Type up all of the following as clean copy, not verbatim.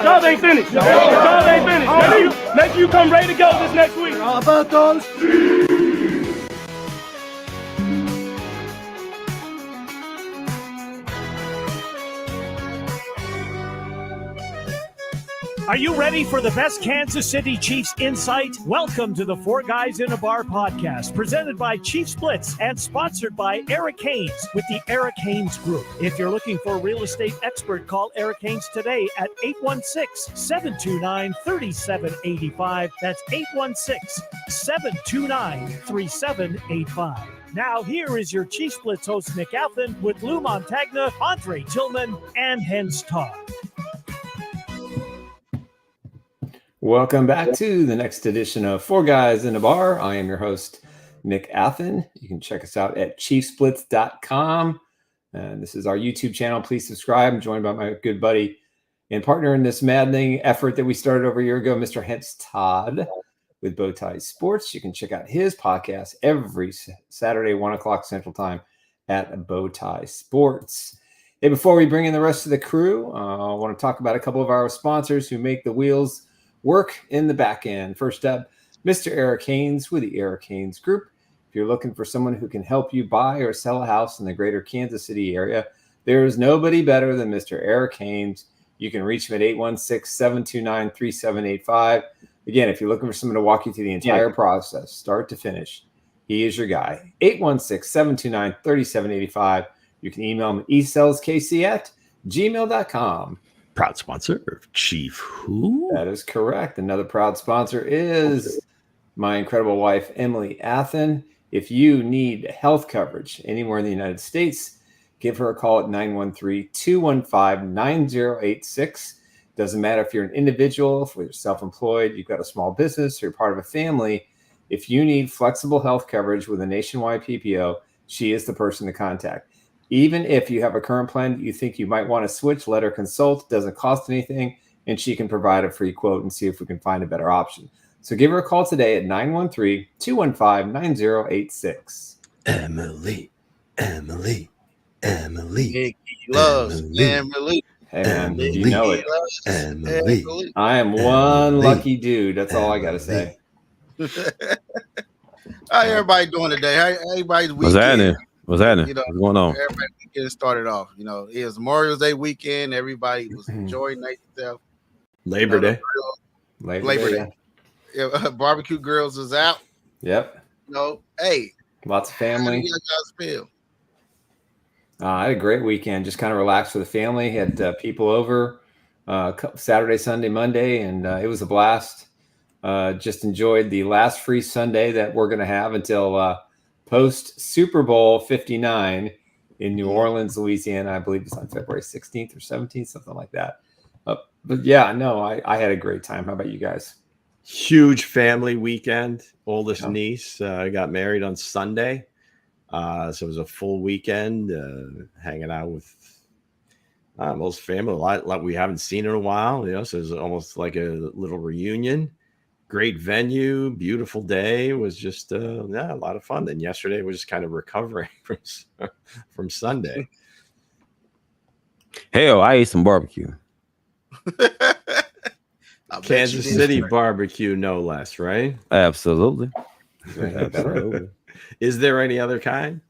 Y'all ain't finished. Y'all ain't finished. Make sure you come ready to go this next week. How about those? Are you ready for the best Kansas City Chiefs insight? Welcome to the Four Guys in a Bar podcast, presented by Chiefs Blitz and sponsored by Eric Haynes with the Eric Haynes Group. If you're looking for a real estate expert, call Eric Haynes today at 816-729-3785. That's 816-729-3785. Now, here is your Chiefs Blitz host, Nick Athan, with Lou Montagna, Andre Tillman, and Hense Todd. Welcome back to the next edition of Four Guys in a Bar. I am your host, Nick Athan. You can check us out at chiefsblitz.com. And this is our YouTube channel. Please subscribe. I'm joined by my good buddy and partner in this maddening effort that we started over a year ago, Mr. Hense Todd with Bowtie Sports. You can check out his podcast every Saturday, 1 o'clock Central Time at Bowtie Sports. Hey, before we bring in the rest of the crew, I want to talk about a couple of our sponsors who make the wheels work in the back end. First up, Mr. Eric Haynes with the Eric Haynes Group. If you're looking for someone who can help you buy or sell a house in the greater Kansas City area, there is nobody better than Mr. Eric Haynes. You can reach him at 816-729-3785. Again, if you're looking for someone to walk you through the entire process, start to finish, he is your guy. 816-729-3785. You can email him at esaleskc@gmail.com. Proud sponsor of Chief Who? That is correct. Another proud sponsor is my incredible wife, Emily Athan. If you need health coverage anywhere in the United States, give her a call at 913-215-9086. Doesn't matter if you're an individual, if you're self-employed, you've got a small business, or you're part of a family. If you need flexible health coverage with a nationwide PPO, she is the person to contact. Even if you have a current plan that you think you might want to switch, let her consult. It doesn't cost anything, and she can provide a free quote and see if we can find a better option. So give her a call today at 913-215-9086. Emily. He loves Emily. Hey, man, you know it. Emily. I am one lucky dude. That's all I got to say. How everybody doing today? How everybody's weekend? What's happening? You know, What's going on? Everybody weekend started off. You know, it was Memorial Day weekend. Everybody was enjoying themselves. Labor Day. Labor Day. Yeah, barbecue girls is out. Yep. You know, hey, Lots of family. how do you guys feel? I had a great weekend. Just kind of relaxed with the family. Had people over Saturday, Sunday, Monday, and it was a blast. Just enjoyed the last free Sunday that we're going to have until post Super Bowl 59 in New Orleans, Louisiana. I believe it's on February 16th or 17th, something like that. But yeah, no, I had a great time. How about you guys? Huge family weekend. Oldest Yeah. niece got married on Sunday. So it was a full weekend hanging out with most family, a lot we haven't seen in a while. You know, so it was almost like a little reunion. Great venue, beautiful day. It was just a lot of fun. Then yesterday was just kind of recovering from Sunday. Hell, I ate some barbecue. Kansas City barbecue, no less, right? Absolutely. Absolutely. Is there any other kind?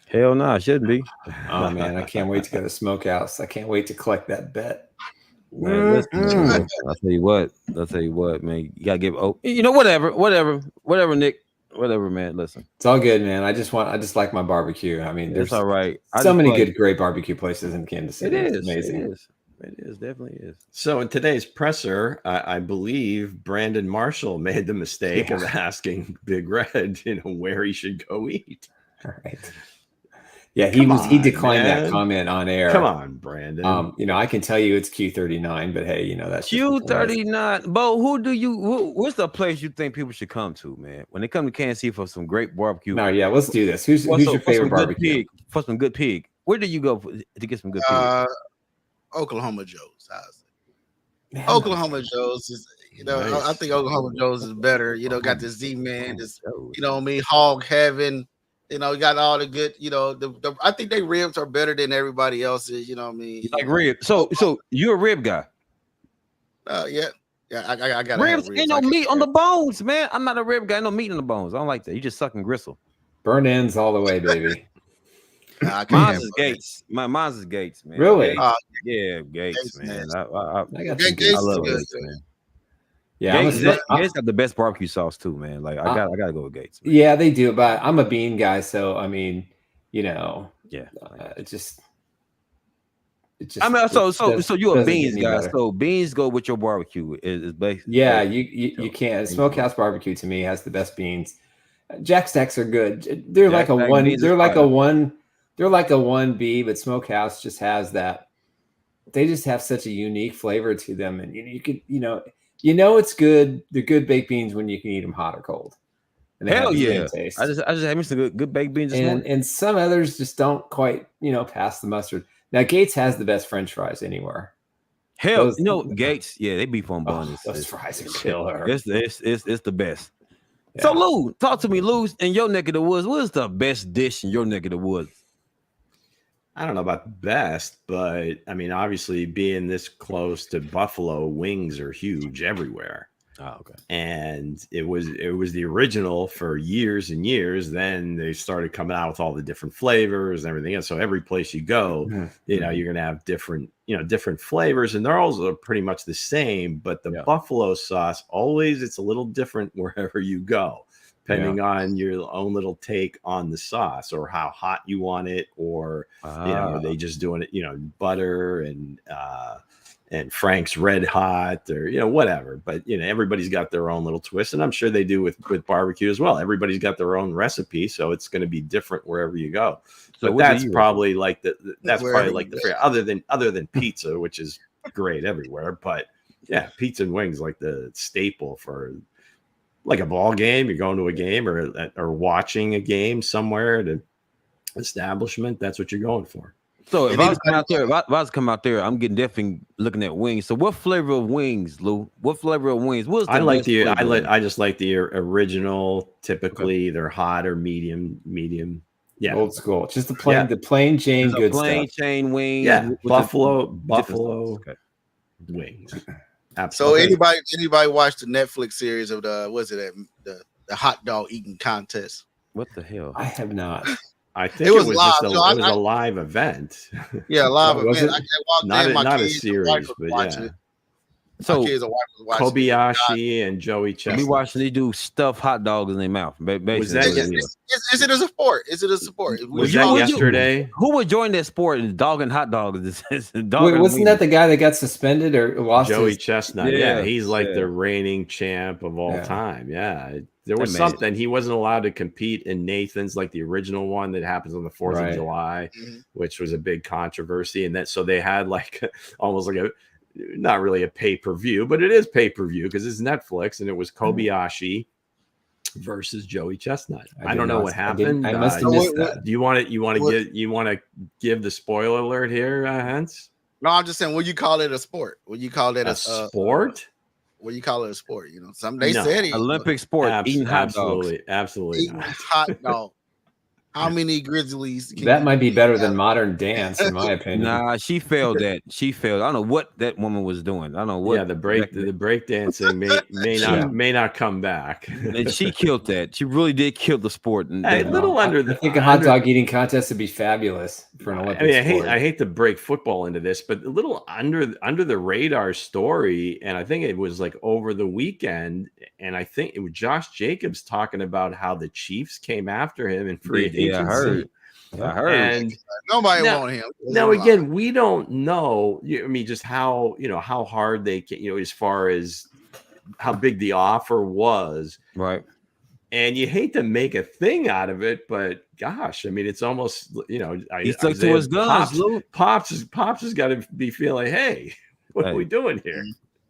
Hell no, it shouldn't be. Oh man, I can't wait to go to Smokehouse. I can't wait to collect that bet. Man, listen, I'll tell you what, man. You gotta give whatever, Nick. Whatever, man. Listen. It's all good, man. I just like my barbecue. I mean, there's It's all right. so many good, great barbecue places in Kansas City. It is It's amazing. It is, definitely is. So in today's presser, I believe Brandon Marshall made the mistake of asking Big Red, where he should go eat. All right. Yeah, he declined that comment on air. Come on, Brandon. I can tell you it's Q39, but hey, that's Q39. Bo, what's the place you think people should come to, man? When they come to Kansas City for some great barbecue. No, yeah, let's do this. Who's your favorite barbecue? For some good pig. Where do you go to get some good pig? Oklahoma Joe's. Oklahoma Joe's is, nice. I think Oklahoma Joe's is better. Got the Z-Man, this, hog heaven. Got all the good, I think they ribs are better than everybody else's, You like ribs. So you're a rib guy. Yeah. I gotta Ribs have ain't no meat on the bones, man. I'm not a rib guy. No meat on the bones. I don't like that. You just sucking gristle. Burn ends all the way, baby. Mine's is Gates. Mine's is Gates, man. Really? Gates. Yeah, Gates, man. I got some Gates. I love Gates, man. Yeah, Gates got the best barbecue sauce too, man. Like I gotta go with Gates. Man. Yeah, they do, but I'm a bean guy, so I mean, you know, yeah, it just. I mean, so you're a beans guy. Better. So beans go with your barbecue is basically. Yeah, you can't. Smokehouse barbecue to me has the best beans. Jack Stacks are good. They're like a one. They're like a one. They're like a 1B, but Smokehouse just has that. They just have such a unique flavor to them, and you could, it's good. They're good baked beans when you can eat them hot or cold. And hell yeah! Taste. I just had me some good baked beans. And some others just don't quite, pass the mustard. Now Gates has the best French fries anywhere. Hell, Gates, yeah, they beef on buns. Those fries are killer. It's the best. Yeah. So Lou, talk to me, Lou. In your neck of the woods, what is the best dish in your neck of the woods? I don't know about best, but I mean, obviously, being this close to Buffalo, wings are huge everywhere. Oh, okay. And it was the original for years and years. Then they started coming out with all the different flavors and everything else. So every place you go, you're gonna have different flavors, and they're all pretty much the same. But the buffalo sauce it's a little different wherever you go, depending on your own little take on the sauce or how hot you want it, or are they just doing it, butter and Frank's Red Hot, or whatever. But everybody's got their own little twist, and I'm sure they do with barbecue as well. Everybody's got their own recipe, so it's going to be different wherever you go. So that's probably like other than pizza, which is great everywhere. But yeah, pizza and wings like the staple for like a ball game. You're going to a game or watching a game somewhere at an establishment. That's what you're going for. So if I was coming out there, I'm definitely looking at wings. So what flavor of wings, Lou? What flavor of wings? I just like the original. Typically, they're hot or medium. Yeah, old school. Just the plain Jane good plain stuff. Jane wings. Yeah, buffalo wings. Absolutely. So anybody watch the Netflix series of the hot dog eating contest? What the hell? I have not. I think it was live. It was a live event. Yeah, live event. Not a series, but yeah. So Kobayashi and Joey Chestnut. We watching they do stuffed hot dogs in their mouth. Is it a sport? Was that yesterday? Who would join that sport? Dog and hot dogs. Wasn't that the guy that got suspended or lost? Joey Chestnut. Yeah, he's like the reigning champ of all time. Yeah. There was something he wasn't allowed to compete in Nathan's, like the original one that happens on the 4th of July, which was a big controversy. And so they had like almost like not really a pay-per-view, but it is pay-per-view because it's Netflix, and it was Kobayashi versus Joey Chestnut. I don't know what happened. I must have missed that. Do you want to give the spoiler alert here, Hense? No, I'm just saying, will you call it a sport? Will you call it a sport? What do you call it a sport? Some they said it. Olympic sport. Eating hot dogs. Absolutely. Eating hot dog. How many Grizzlies? That might be better than modern dance, in my opinion. Nah, she failed that. She failed. I don't know what that woman was doing. I don't know what. Yeah, the break dancing may not come back. And she killed that. She really did kill the sport. I think a hot dog eating contest would be fabulous for an Olympic sport. I hate to break football into this, but a little under the radar story, and I think it was like over the weekend, and I think it was Josh Jacobs talking about how the Chiefs came after him in free agency. Yeah, I heard. And nobody want him. Now again, we don't know. I mean, just how hard they can, as far as how big the offer was, right? And you hate to make a thing out of it, but gosh, I mean, it's almost he stuck to his guns. Pops has got to be feeling, hey, what are we doing here?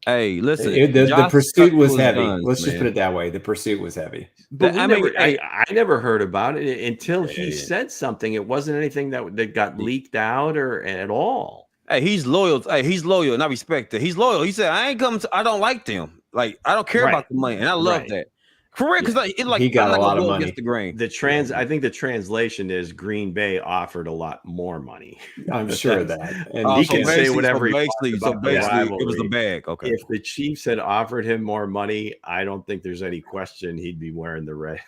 Hey, listen, the pursuit was heavy. Let's just put it that way. The pursuit was heavy. But I never heard about it until he said something. It wasn't anything that got leaked out or at all. Hey, he's loyal. And I respect that. He's loyal. He said, I don't like them. Like, I don't care about the money. And I love that. Correct, because he got a lot of money. The grain. I think the translation is Green Bay offered a lot more money. I'm sure of that. And he can say whatever he wants so about basically it was the bag. Okay. If the Chiefs had offered him more money, I don't think there's any question he'd be wearing the red.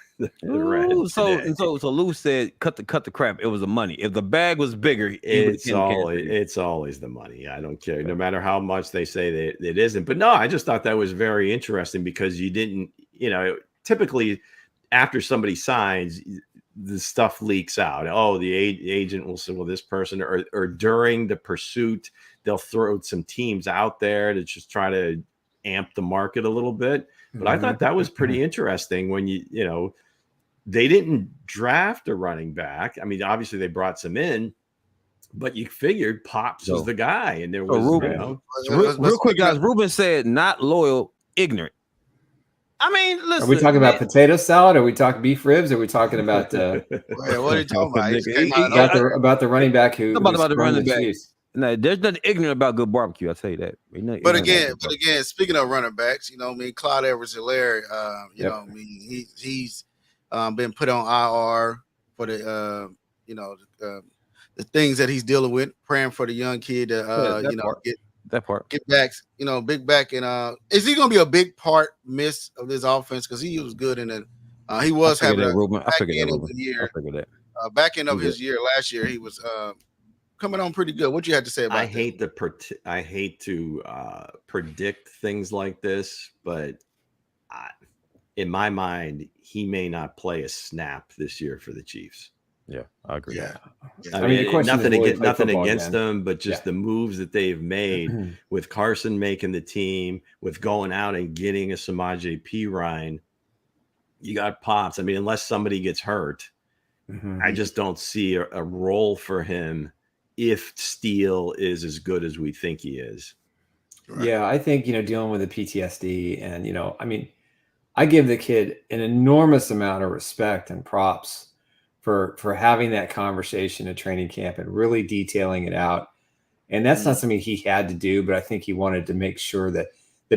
So Lou said, cut the crap. It was the money. If the bag was bigger, it's always the money. I don't care, no matter how much they say that it isn't. But no, I just thought that was very interesting because you didn't, typically after somebody signs, the stuff leaks out. Oh, the agent will say, well, this person, or during the pursuit, they'll throw some teams out there to just try to amp the market a little bit. But I thought that was pretty interesting when they didn't draft a running back. I mean, obviously they brought some in, but you figured Pops was the guy. And there was, real quick, guys, Ruben said not loyal, ignorant. I mean, listen. Are we talking about potato salad? Are we talking beef ribs? Are we talking about what are you talking about the running back who about the running back? No, there's nothing ignorant about good barbecue. I'll tell you that. But again, speaking of running backs, Clyde Edwards-Helaire, he's been put on IR for the the things that he's dealing with. Praying for the young kid to get back, big back. And is he going to be a big part miss of this offense? Because he was good in it. He was having a back end of the year. Back end of his year last year, he was coming on pretty good. What you had to say about that? I hate to predict things like this, but in my mind, he may not play a snap this year for the Chiefs. Yeah, I agree. Yeah. I mean, nothing against them, but just the moves that they've made with Carson making the team, with going out and getting a Samaje Perine. You got Pops. I mean, unless somebody gets hurt, I just don't see a role for him if Steele is as good as we think he is. Right. Yeah, I think, dealing with the PTSD and, I mean, I give the kid an enormous amount of respect and props for having that conversation at training camp and really detailing it out. And that's not something he had to do, but I think he wanted to make sure that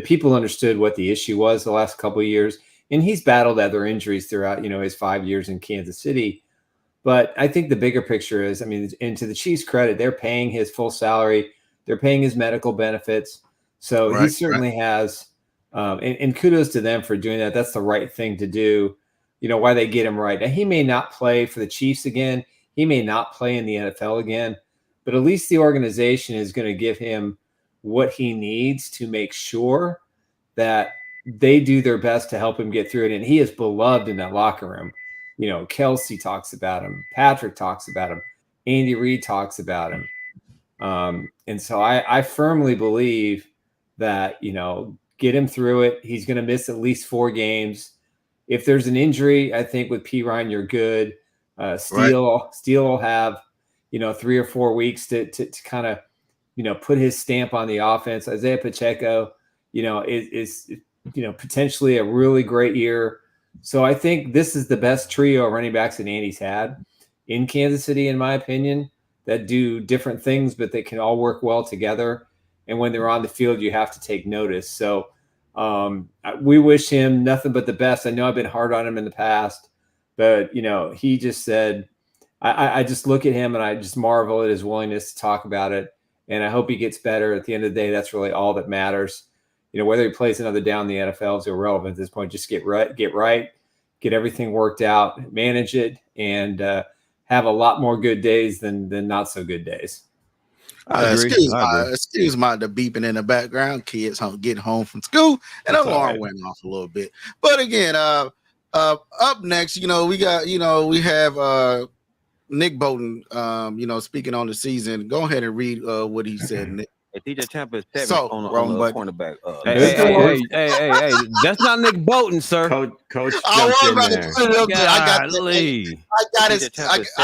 people understood what the issue was the last couple of years. And he's battled other injuries throughout, his 5 years in Kansas City. But I think the bigger picture is, and to the Chiefs' credit, they're paying his full salary. They're paying his medical benefits. So he certainly has, and kudos to them for doing that. That's the right thing to do. Why they get him right. Now, he may not play for the Chiefs again. He may not play in the NFL again, but at least the organization is going to give him what he needs to make sure that they do their best to help him get through it. And he is beloved in that locker room. Kelsey talks about him. Patrick talks about him. Andy Reid talks about him. And so I firmly believe that, get him through it. He's going to miss at least 4 games. If there's an injury, I think with Perine, you're good. Steele will have, 3 or 4 weeks to kind of, put his stamp on the offense. Isaiah Pacheco, is potentially a really great year. So I think this is the best trio of running backs that Andy's had in Kansas City, in my opinion, that do different things, but they can all work well together. And when they're on the field, you have to take notice. So we wish him nothing but the best. I know I've been hard on him in the past, but he just said, I just look at him and I just marvel at his willingness to talk about it. And I hope he gets better. At the end of the day, that's really all that matters. Whether he plays another down in the NFL is irrelevant at this point. Just get right, get everything worked out, manage it, and have a lot more good days than not so good days. Excuse the beeping in the background. Kids getting home from school, and an alarm went off a little bit. But again, up next, we have Nick Bolton. Speaking on the season. Go ahead and read what he said, Nick. DJ Tampa is 7 on the cornerback. Hey, that's not Nick Bolton, sir. Coach jumped in there. I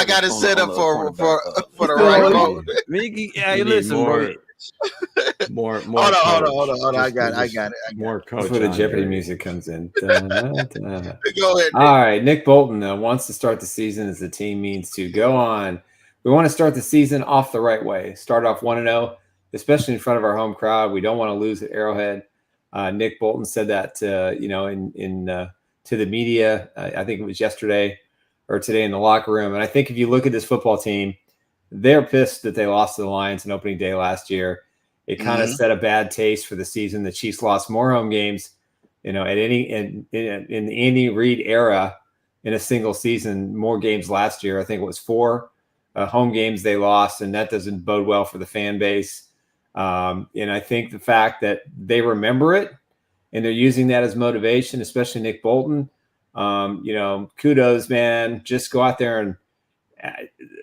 got it set up for the right mode. Hey, listen, bro. More. Hold on. I got it. More coach. That's where the Jeopardy music comes in. Go ahead, Nick. All right, Nick Bolton wants to start the season as the team means to go on. We want to start the season off the right way. Start off 1-0. Especially in front of our home crowd. We don't want to lose at Arrowhead. Nick Bolton said that, in to the media. I think it was yesterday or today in the locker room. And I think if you look at this football team, they're pissed that they lost to the Lions on opening day last year. It kind of set a bad taste for the season. The Chiefs lost more home games, at in the Andy Reid era in a single season, more games last year. I think it was 4 home games they lost, and that doesn't bode well for the fan base. And I think the fact that they remember it and they're using that as motivation, especially Nick Bolton, kudos, man. Just go out there and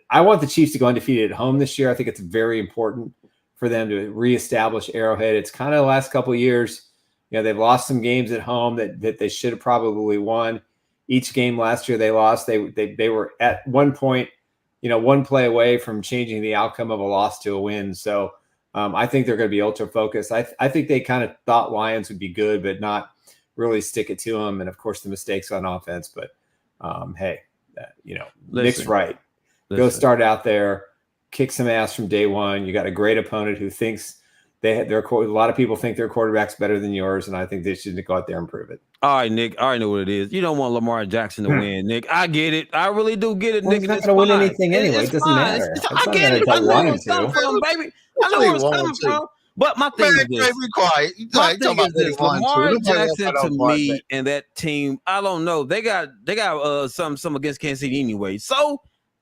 I want the Chiefs to go undefeated at home this year. I think it's very important for them to reestablish Arrowhead. It's kind of the last couple of years, they've lost some games at home that they should have probably won. Each game last year they lost. They were at one point, one play away from changing the outcome of a loss to a win. So I think they're going to be ultra focused. I think they kind of thought Lions would be good, but not really stick it to them. And of course the mistakes on offense, but Nick's right. Go start out there, kick some ass from day one. You got a great opponent who thinks a lot of people think their quarterback's better than yours, and I think they should go out there and prove it. All right, Nick. I already know what it is. You don't want Lamar Jackson to win, Nick. I get it. I really do get it, Nick. He's not going to win anything anyway. It doesn't matter. I get it. I know where it's coming from, baby. I know where it's coming from. But my thing is this. Be quiet. My thing is this. Lamar Jackson to me and that team, I don't know. They got some against Kansas City anyway. So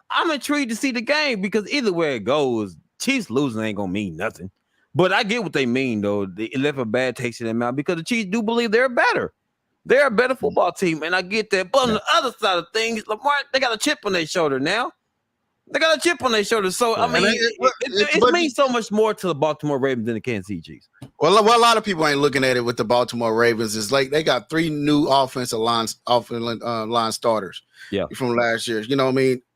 I'm intrigued to see the game because either way it goes, Chiefs losing ain't going to mean nothing. But I get what they mean, though. They left a bad taste in their mouth because the Chiefs do believe they're better. They're a better football team, and I get that. But on the other side of things, Lamar, they got a chip on their shoulder now. They got a chip on their shoulder. So, I mean, it means so much more to the Baltimore Ravens than the Kansas City Chiefs. Well, a lot of people ain't looking at it with the Baltimore Ravens. It's like they got 3 new offensive line starters from last year.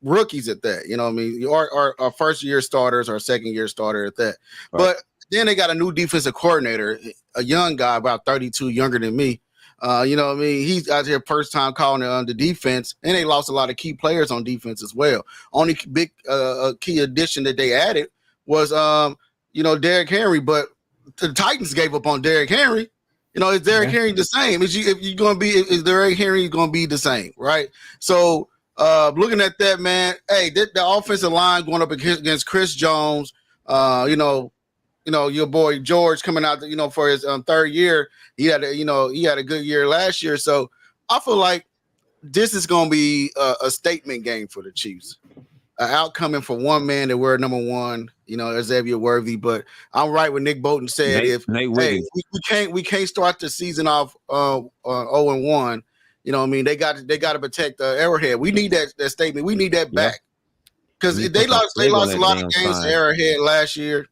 Rookies at that. Our first-year starters, our second-year starter at that. Right. But then they got a new defensive coordinator, a young guy, about 32, younger than me. He's out here first time calling the defense, and they lost a lot of key players on defense as well. Only big key addition that they added was, Derrick Henry, but the Titans gave up on Derrick Henry. Is Derrick Henry the same? Is Derrick Henry going to be the same, right? So looking at that, man, the offensive line going up against Chris Jones, your boy George coming out, for his third year. He had a good year last year. So I feel like this is going to be a statement game for the Chiefs. Outcoming for one man that we're number one, Xavier Worthy. But I'm right with Nick Bolton said, we can't start the season off 0-1. They got to protect Arrowhead. We need that statement. We need that back because they lost a lot of games to Arrowhead last year.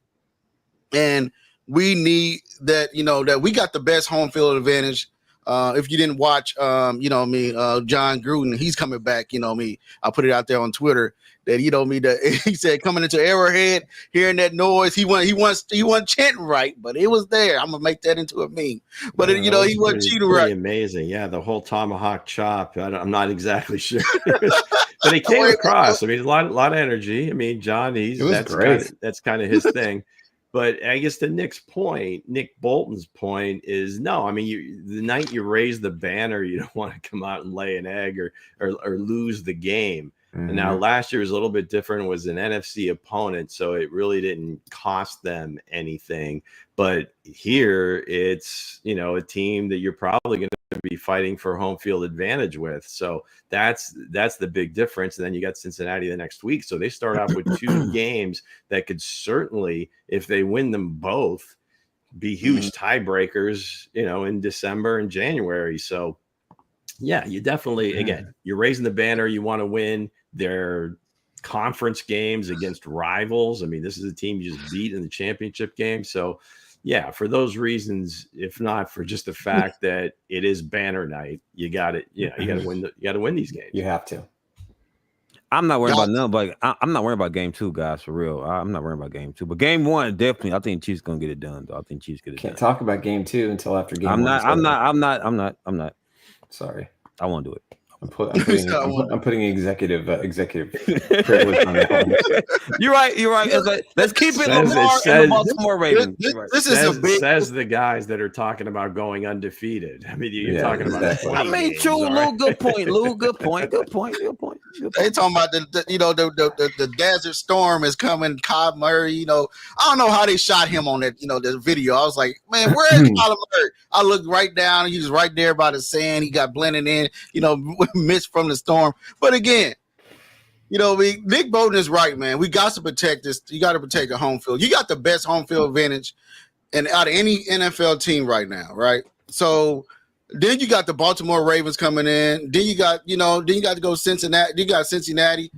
And we need that, that we got the best home field advantage. If you didn't watch, John Gruden, he's coming back. I put it out there on Twitter that, he said coming into Arrowhead, hearing that noise, he wasn't chanting right, but it was there. I'm gonna make that into a meme. But he wasn't cheating right. Amazing, yeah. The whole tomahawk chop. I'm not exactly sure, but he came across. I mean, a lot of energy. I mean, John, that's kind of his thing. But I guess to Nick Bolton's point is no. I mean, the night you raise the banner, you don't want to come out and lay an egg or lose the game. Mm-hmm. And now last year was a little bit different. It was an NFC opponent, so it really didn't cost them anything. But here it's a team that you're probably going to be fighting for home field advantage with. So that's the big difference. And then you got Cincinnati the next week. So they start off with 2 games that could certainly, if they win them both, be huge tiebreakers, in December and January. So yeah, you definitely, again, you're raising the banner. You want to win their conference games against rivals. I mean, this is a team you just beat in the championship game. So yeah, for those reasons, if not for just the fact that it is banner night, you got it. Yeah, you got to win. You got to win these games. You have to. I'm not worried about none, but I'm not worried about game 2, guys. For real, I'm not worried about game 2. But game 1, definitely, I think Chiefs gonna get it done. Though I think Chiefs get it done. Can't talk about game 2 until after game 1. I'm not. Sorry, I won't do it. I'm putting executive privilege on that. You're right. Let's keep it Lamar and the Baltimore Ravens. This is says the guys that are talking about going undefeated. I mean, you're talking about 20 games, true, right? Lou. Good point, Lou. Good point. They talking about the Desert Storm is coming. Cobb Murray, I don't know how they shot him on that, the video. I was like, man, where is Kyler Murray? I looked right down. He was right there by the sand. He got blended in, missed from the storm. But again, Nick Bowden is right, man. We got to protect this. You got to protect the home field. You got the best home field advantage out of any NFL team right now, right? So then you got the Baltimore Ravens coming in. Then you got, to go Cincinnati. You got Cincinnati.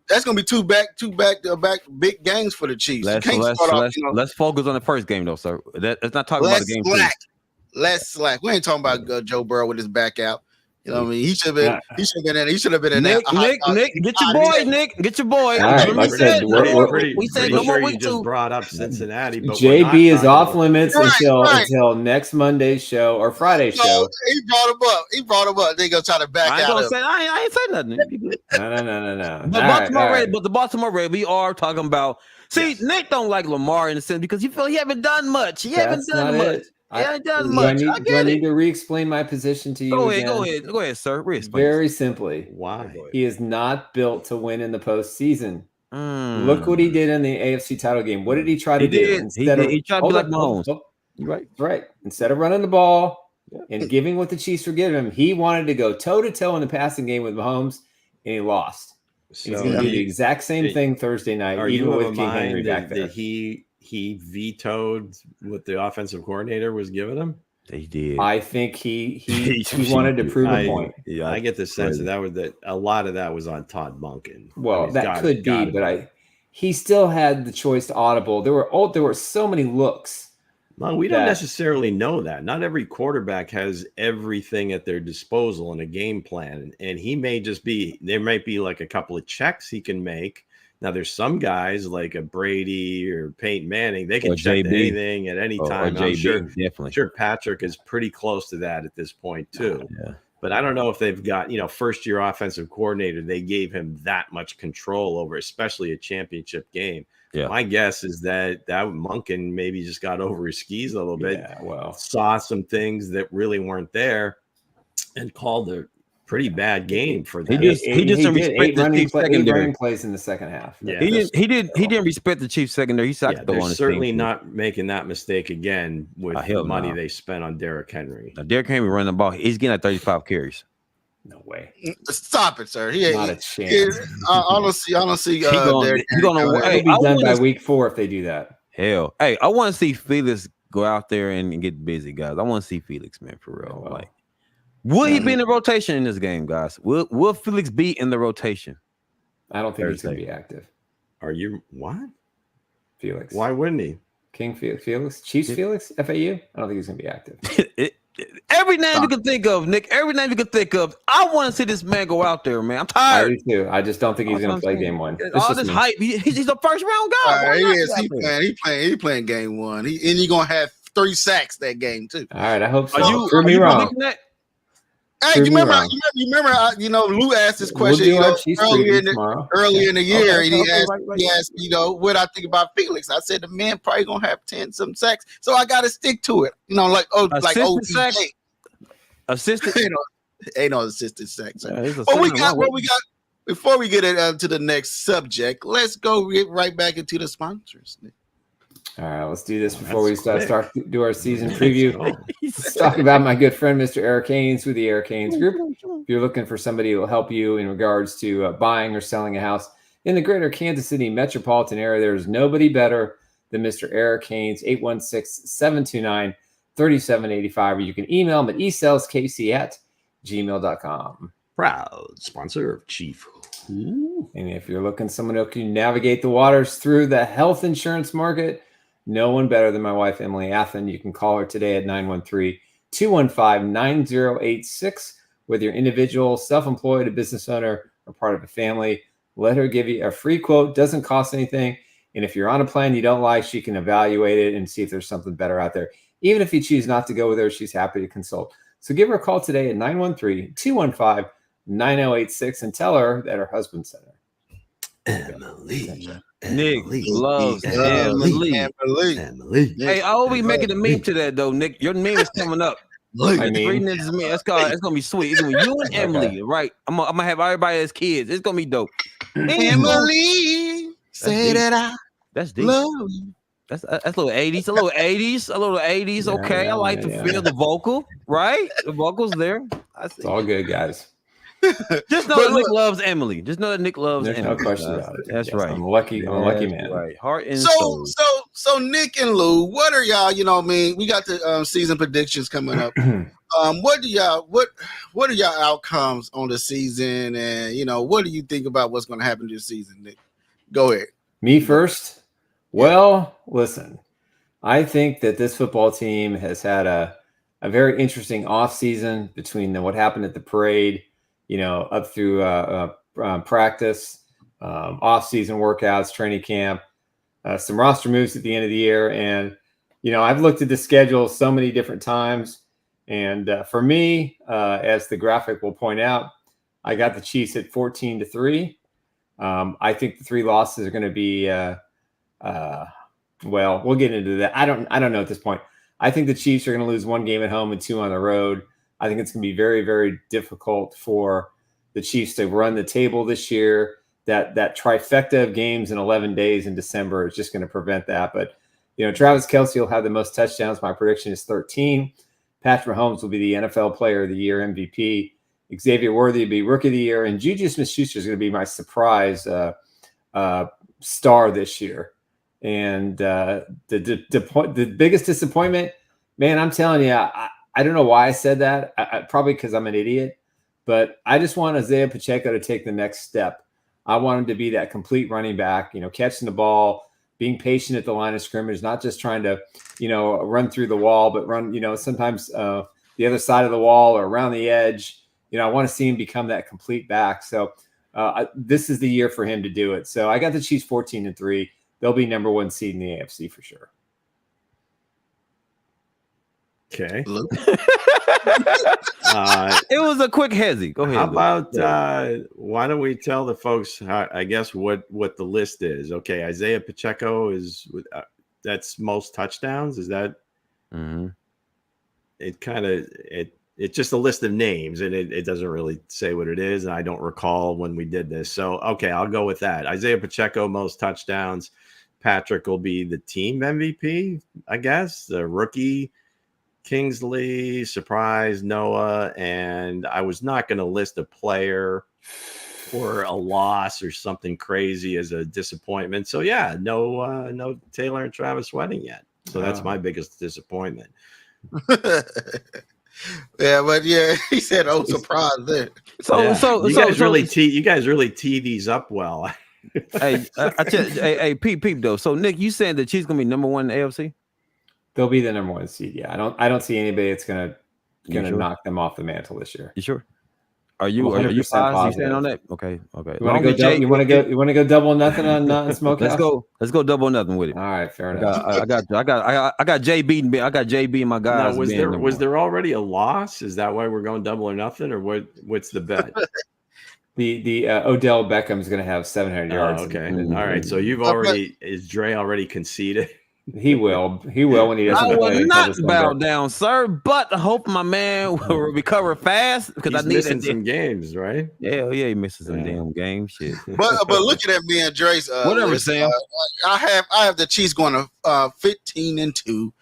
That's gonna be two back big games for the Chiefs. Let's focus on the first game though, sir. Let's not talk about the game. Less slack. We ain't talking about Joe Burrow with his back out. You know what I mean? He should have been. He should have been in Nick, get your boy, Nick. Get your boy. All right, we said no more you week just 2. brought up Cincinnati. But JB is off limits until next Monday's show or Friday's show. He brought him up. They gonna try to back out. I ain't say nothing. No. But the Baltimore Ravens, we are talking about. See, Nick don't like Lamar in a sense because you feel he haven't done much. He haven't done much. Do I need to re-explain my position to you? Go ahead, sir. Re-explain. Very simply. Why? He is not built to win in the postseason. Look what he did in the AFC title game. What did he try to do? He tried to be like Mahomes. Right. Instead of running the ball and giving what the Chiefs were giving him, he wanted to go toe-to-toe in the passing game with Mahomes, and he lost. So he's going to do the exact same thing Thursday night, even with King Henry back there. He vetoed what the offensive coordinator was giving him. He did. I think he wanted to prove a point. Yeah, I get the sense that a lot of that was on Todd Monken. Well, that could be, but he still had the choice to audible. There were so many looks. Well, we don't necessarily know that. Not every quarterback has everything at their disposal in a game plan, and he may just be. There might be like a couple of checks he can make. Now, there's some guys like a Brady or Peyton Manning. They can check anything at any time. I'm sure Patrick is pretty close to that at this point, too. Yeah. But I don't know if they've got, first-year offensive coordinator. They gave him that much control over, especially a championship game. Yeah. My guess is that Monken maybe just got over his skis a little bit. Yeah, well, saw some things that really weren't there and called a pretty bad game for them. He just didn't respect the Chiefs secondary. Running plays in the second half. Yeah, he didn't respect the Chiefs secondary. He they're certainly not making that mistake again with the money they spent on Derrick Henry. Now, Derrick Henry running the ball. He's getting at 35 carries. No way. Stop it, sir. Not a chance. I don't see. Derrick Henry. It'll be done by week 4 if they do that. Hell, hey, I want to see Felix go out there and get busy, guys. I want to see Felix, man, for real. Well, will he be in the rotation in this game, guys? Will Felix be in the rotation? I don't think he's going to be active. Are you what? Felix. Why wouldn't he? King Felix? Chiefs Felix? FAU? I don't think he's going to be active. Every name you can think of, Nick. Every name you can think of. I want to see this man go out there, man. I'm tired. I do too. I just don't think he's going to play game 1. All this hype. He's a first round guy. He playing game 1. And he's going to have 3 sacks that game too. All right. I hope so. Prove me wrong. Hey, you remember? Lou asked this question earlier in the year, and he asked, what I think about Felix. I said the man probably gonna have 10 some sacks, so I got to stick to it. Like sacks. Assistant, ain't no assistant sacks. What we got before we get to the next subject. Let's go right back into the sponsors. All right, let's do this before we start do our season preview. Let's talk about my good friend, Mr. Eric Haynes with the Eric Haynes Group. If you're looking for somebody who will help you in regards to buying or selling a house in the greater Kansas City metropolitan area, there's nobody better than Mr. Eric Haynes, 816-729-3785, or you can email him at esaleskc@gmail.com. Proud sponsor of Chief. And if you're looking for someone who can navigate the waters through the health insurance market, no one better than my wife, Emily Athan. You can call her today at 913-215-9086. Whether you're individual, self-employed, a business owner, or part of a family, let her give you a free quote. Doesn't cost anything. And if you're on a plan you don't like, she can evaluate it and see if there's something better out there. Even if you choose not to go with her, she's happy to consult. So give her a call today at 913-215-9086. 9086 and tell her that her husband sent her. Emily. Nick loves Emily. Hey, I will be making a meme to that though, Nick. Your meme is coming up. I mean, Three niggas meme. It's gonna be sweet. It's gonna be you and Emily, right? I'm gonna have everybody as kids. It's gonna be dope. Emily, say that That's deep. love you. That's a little 80s, a little 80s. Okay, I like to feel the vocal, right? The vocals there. It's all good, guys. Just know that Nick loves Emily. Just know that Nick loves There's Emily. No question about it. That's right. I'm a lucky man. Right. Heart and soul. So Nick and Lou, what are y'all? You know what I mean? We got the season predictions coming up. What are y'all outcomes on the season? And what do you think about what's going to happen this season, Nick? Go ahead. Me first. Well, listen, I think that this football team has had a very interesting offseason between what happened at the parade, up through practice, off-season workouts, training camp, some roster moves at the end of the year. And, I've looked at the schedule so many different times. And for me, as the graphic will point out, I got the Chiefs at 14-3. I think the 3 losses are going to be well, we'll get into that. I don't know at this point. I think the Chiefs are going to lose 1 game at home and 2 on the road. I think it's going to be very, very difficult for the Chiefs to run the table this year. That trifecta of games in 11 days in December is just going to prevent that. But, Travis Kelce will have the most touchdowns. My prediction is 13. Patrick Mahomes will be the NFL Player of the Year MVP. Xavier Worthy will be Rookie of the Year. And Juju Smith-Schuster is going to be my surprise star this year. And the biggest disappointment, man, I'm telling you, I don't know why I said that. Probably because I'm an idiot. But I just want Isaiah Pacheco to take the next step. I want him to be that complete running back, catching the ball, being patient at the line of scrimmage, not just trying to, run through the wall, but run, sometimes the other side of the wall or around the edge. I want to see him become that complete back. So this is the year for him to do it. So I got the Chiefs 14-3. They'll be number 1 seed in the AFC for sure. Okay. It was a quick hezzy. Go ahead. How about why don't we tell the folks, I guess, what the list is? Okay, Isaiah Pacheco is that's most touchdowns. Is that? Mm-hmm. It's just a list of names, and it doesn't really say what it is. And I don't recall when we did this. So okay, I'll go with that. Isaiah Pacheco most touchdowns. Patrick will be the team MVP, I guess. The rookie. Kingsley, surprise, Noah, and I was not going to list a player or a loss or something crazy as a disappointment. So yeah, no Taylor and Travis Wedding yet. So that's my biggest disappointment. Yeah, but yeah, he said, "Oh, surprise!" There. You guys really tee these up well. Hey, peep though. So Nick, you saying that she's gonna be number 1 in the AFC? They'll be the number 1 seed. Yeah, I don't see anybody that's gonna knock them off the mantle this year. You sure? Are you positive on that? Okay. You want to go double nothing on Smokehouse? Let's go double nothing with it. All right, fair enough. I got JB. I got JB and my guys. Now, was there already a loss? Is that why we're going double or nothing, or what's the bet? The Odell Beckham is going to have 700 yards. Okay, all right. So is Dre already conceded? He will when he doesn't. I will not bow down, sir. But I hope my man will recover fast because I need missing some games, right? Yeah, he misses some damn games. Shit. But looking at me and Dre's whatever, Sam. I have the Chiefs going to 15-2. You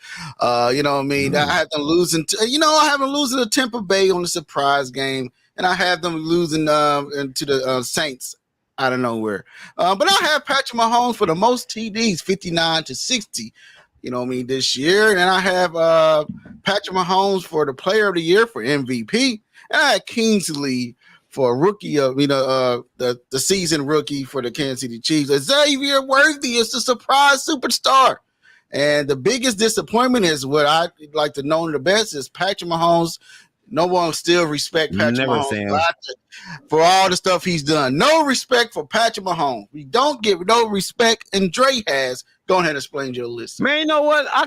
know what I mean? I have them losing. I have them losing to Tampa Bay on the surprise game, and I have them losing to the Saints out of nowhere. But I have Patrick Mahomes for the most TDs, 59-60, this year. And I have Patrick Mahomes for the Player of the Year for MVP. And I had Kingsley for rookie of, the season rookie for the Kansas City Chiefs. Xavier Worthy is the surprise superstar. And the biggest disappointment is what I like to know the best is Patrick Mahomes. No one still respect Patrick Mahomes for all the stuff he's done. No respect for Patrick Mahomes. We don't give no respect, and Dre has Go ahead and explain your list. Man, you know what? I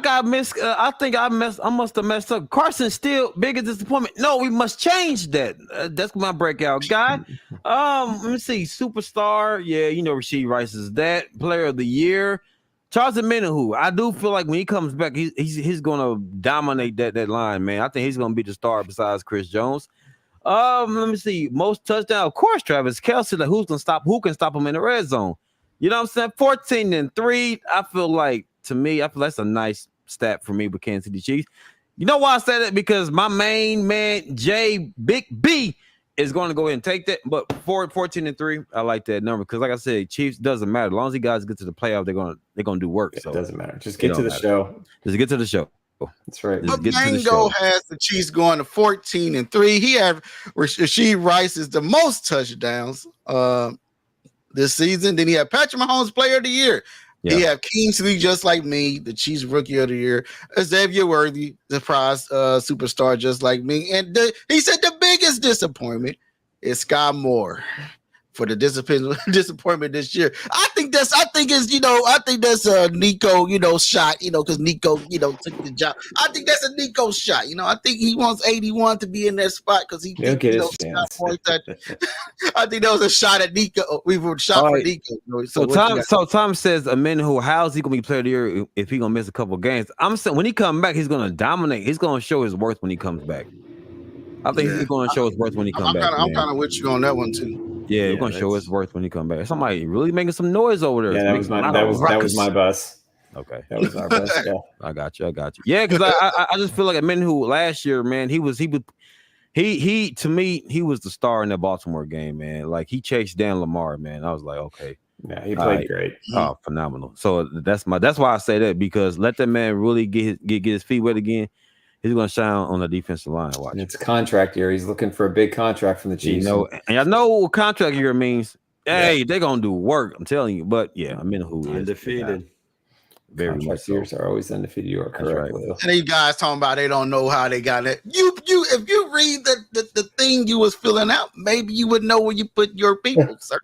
think I must have messed up. Carson's still biggest disappointment. No, we must change that. That's my breakout guy. Let me see. Superstar. Yeah, Rasheed Rice is that. Player of the year. Charles Omenihu. I do feel like when he comes back, he's gonna dominate that line, man. I think he's gonna be the star besides Chris Jones. Let me see. Most touchdown, of course, Travis Kelce. Like who can stop him in the red zone? You know what I'm saying? 14-3. I feel like that's a nice stat for me with Kansas City Chiefs. You know why I say that? Because my main man, Jay Big B, is going to go ahead and take that. But 14-3, I like that number. Because like I said, Chiefs doesn't matter. As long as you guys get to the playoff, they're gonna do work. So it doesn't matter. Just get to the show. Just get to the show. That's right. But Mango has the Chiefs going to 14-3. He had Rasheed Rice is the most touchdowns this season. Then he had Patrick Mahomes Player of the Year. Yeah. He had Kingsley just like me, the Chiefs Rookie of the Year. Xavier Worthy, the prize superstar just like me. And he said the biggest disappointment is Sky Moore for the disappointment this year. I think that's Nico, shot, because Nico, took the job. I think that's a Nico shot. I think he wants 81 to be in that spot because he get his chance. I think that was a shot at Nico. We were shot for Nico. So Tom says, Omenihu, how's he gonna be player of the year if he gonna miss a couple games? I'm saying when he comes back, he's gonna dominate. He's gonna show his worth when he comes back. I think he's gonna show his worth when he comes back. I'm kind of with you on that one too. Yeah, we're gonna show his worth when he come back. Somebody really making some noise over there. Yeah, that was my bus. Okay, that was our bus. Yeah, I got you. Yeah, because I just feel like Omenihu last year, man, he to me he was the star in that Baltimore game, man. Like he chased Dan Lamar, man. I was like, okay, yeah, he played great. Oh, phenomenal. So that's why I say that, because let that man really get his feet wet again. He's going to shine on the defensive line. Watch. And it's a contract year. He's looking for a big contract from the Chiefs. And I know what contract year means. Hey, they're going to do work. I'm telling you. But yeah, Omenihu is undefeated. Very much so. Years are always undefeated. You are correct. Right. And these guys talking about they don't know how they got it. If you read the thing you was filling out, maybe you would know where you put your people, sir.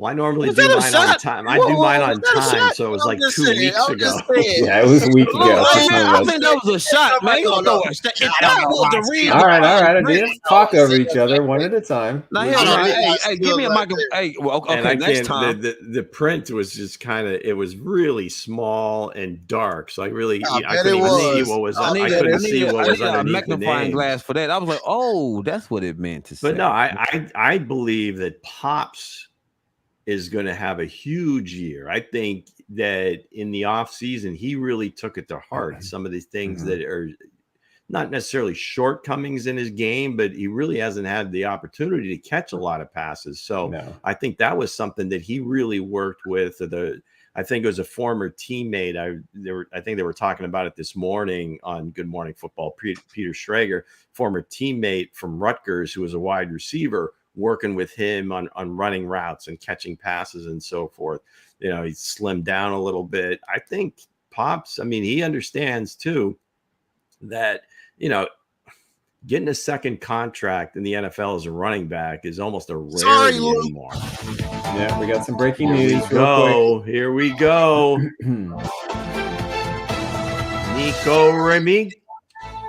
Well, I normally do mine on time. I do mine on time, so it was like 2 weeks ago. Yeah, it was a week ago. I think that was a shot, man. All right. I did talk over each other one at a time. Hey, give me a microphone. Hey, well, okay, next time. The print was just it was really small and dark, so I couldn't even see what was. I couldn't see what was underneath the magnifying glass for that. I was like, oh, that's what it meant to say. But no, I believe that Pops is going to have a huge year. I think that in the offseason, he really took it to heart. Some of these things that are not necessarily shortcomings in his game, but he really hasn't had the opportunity to catch a lot of passes. So I think that was something that he really worked with. I think it was a former teammate. I think they were talking about it this morning on Good Morning Football. Peter Schrager, former teammate from Rutgers, who was a wide receiver, working with him on running routes and catching passes and so forth. He slimmed down a little bit. I think Pops, he understands too that, getting a second contract in the NFL as a running back is almost a rarity anymore. Yeah, we got some breaking news. Here we go. Nico Remy.